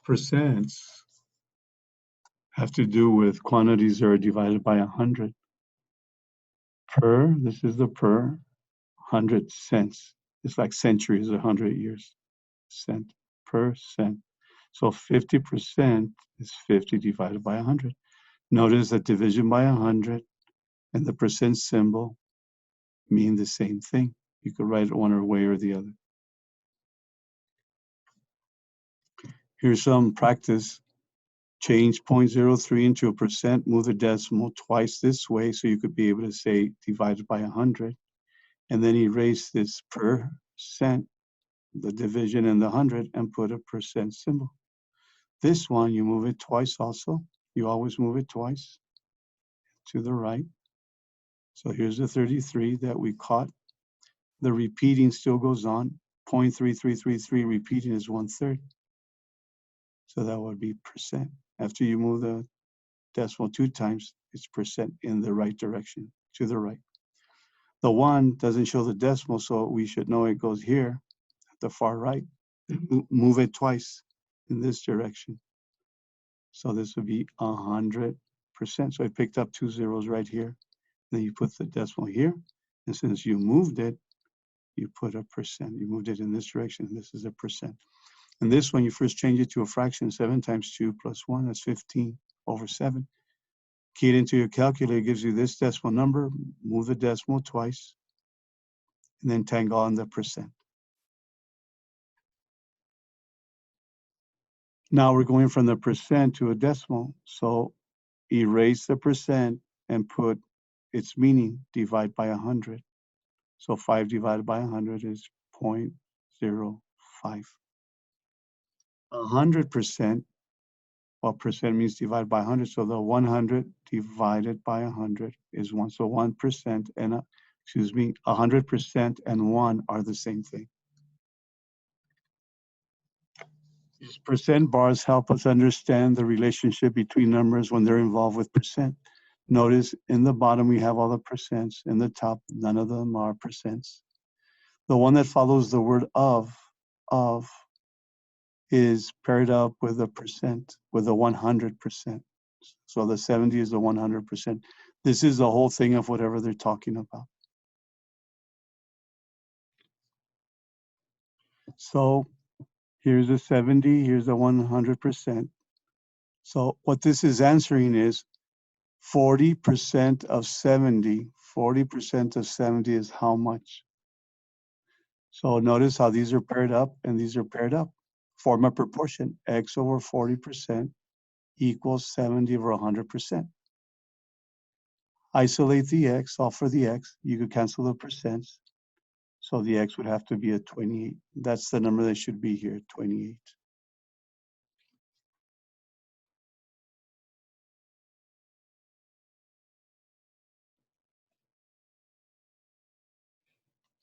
Percents have to do with quantities that are divided by 100. Per, this is the per, 100 cents. It's like centuries, 100 years. Cent, per cent. So 50% is 50 divided by 100. Notice that division by 100 and the percent symbol mean the same thing. You could write it one way or the other. Here's some practice. Change 0.03 into a percent, move the decimal twice this way so you could be able to say divided by 100. And then erase this percent, the division and the 100, and put a percent symbol. This one, you move it twice also. You always move it twice to the right. So here's the 33 that we caught. The repeating still goes on. 0.3333 repeating is 1/3. So that would be percent. After you move the decimal 2 times, it's percent in the right direction, to the right. The 1 doesn't show the decimal, so we should know it goes here at the far right. Move it twice in this direction. So this would be 100%. So I picked up 2 zeros right here. Then you put the decimal here. And since you moved it, you put a percent. You moved it in this direction. This is a percent. And this one, you first change it to a fraction. 7 times 2 plus 1, that's 15/7. Key it into your calculator, it gives you this decimal number. Move the decimal twice. And then tangle on the percent. Now we're going from the percent to a decimal. So erase the percent and put its meaning, divide by 100. So 5 divided by 100 is 0.05. 100%, well, percent means divided by 100. So the 100 divided by 100 is 1. So 1% and, 100% and 1 are the same thing. These percent bars help us understand the relationship between numbers when they're involved with percent. Notice in the bottom we have all the percents. In the top, none of them are percents. The one that follows the word of is paired up with a percent, with a 100%. So the 70 is the 100%. This is the whole thing of whatever they're talking about. So here's a 70, here's a 100%. So what this is answering is 40% of 70. 40% of 70 is how much? So notice how these are paired up and these are paired up. Form a proportion. X over 40% equals 70 over 100%. Isolate the X, solve for the X. You could cancel the percents. So the X would have to be a 28. That's the number that should be here, 28.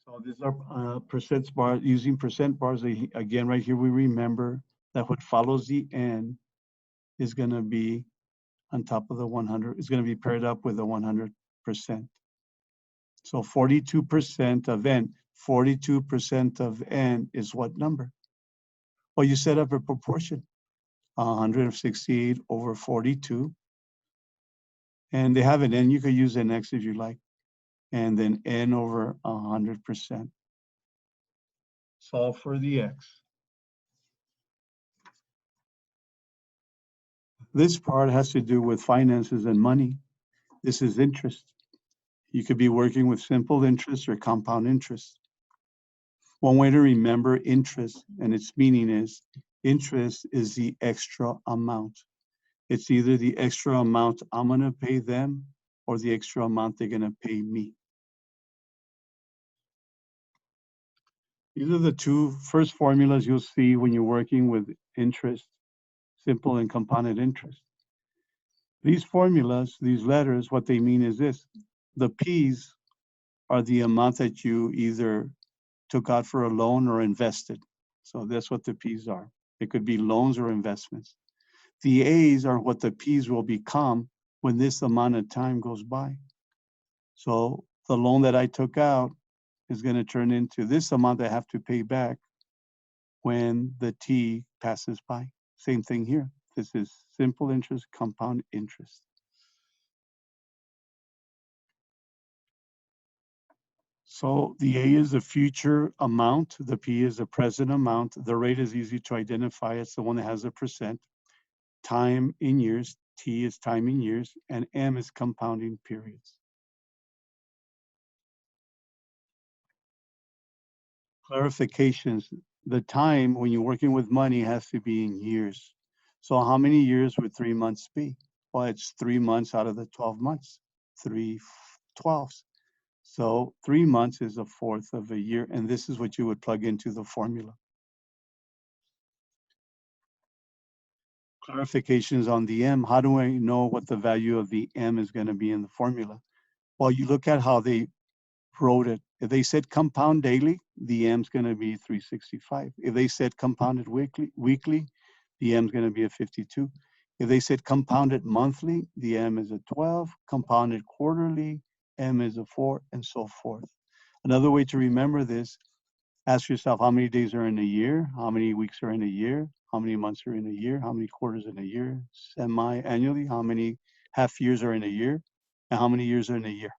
So these are percent bars. Using percent bars, again, right here, we remember that what follows the N is going to be on top of the 100. It's going to be paired up with the 100%. So 42% of N. 42% of N is what number? Well, you set up a proportion. 168 over 42. And they have an N. You could use an X if you like. And then N over 100%. Solve for the X. This part has to do with finances and money. This is interest. You could be working with simple interest or compound interest. One way to remember interest and its meaning is interest is the extra amount. It's either the extra amount I'm going to pay them or the extra amount they're going to pay me. These are the two first formulas you'll see when you're working with interest, simple and compounded interest. These formulas, these letters, what they mean is this. The P's are the amount that you either took out for a loan or invested. So that's what the P's are. It could be loans or investments. The A's are what the P's will become when this amount of time goes by. So the loan that I took out is going to turn into this amount I have to pay back when the T passes by. Same thing here. This is simple interest, compound interest. So the A is the future amount, the P is the present amount, the rate is easy to identify, it's the one that has a percent, time in years, T is time in years, and M is compounding periods. Clarifications, the time when you're working with money has to be in years. So how many years would 3 months be? Well, it's 3 months out of the 12 months, 3/12. So 3 months is a fourth of a year, and this is what you would plug into the formula. Clarifications on the M. How do I know what the value of the M is going to be in the formula? Well, you look at how they wrote it. If they said compound daily, the M is going to be 365. If they said compounded weekly, the M is going to be a 52. If they said compounded monthly, the M is a 12. Compounded quarterly, M is a 4, and so forth. Another way to remember this, ask yourself how many days are in a year, how many weeks are in a year, how many months are in a year, how many quarters in a year, semi-annually, how many half years are in a year, and how many years are in a year.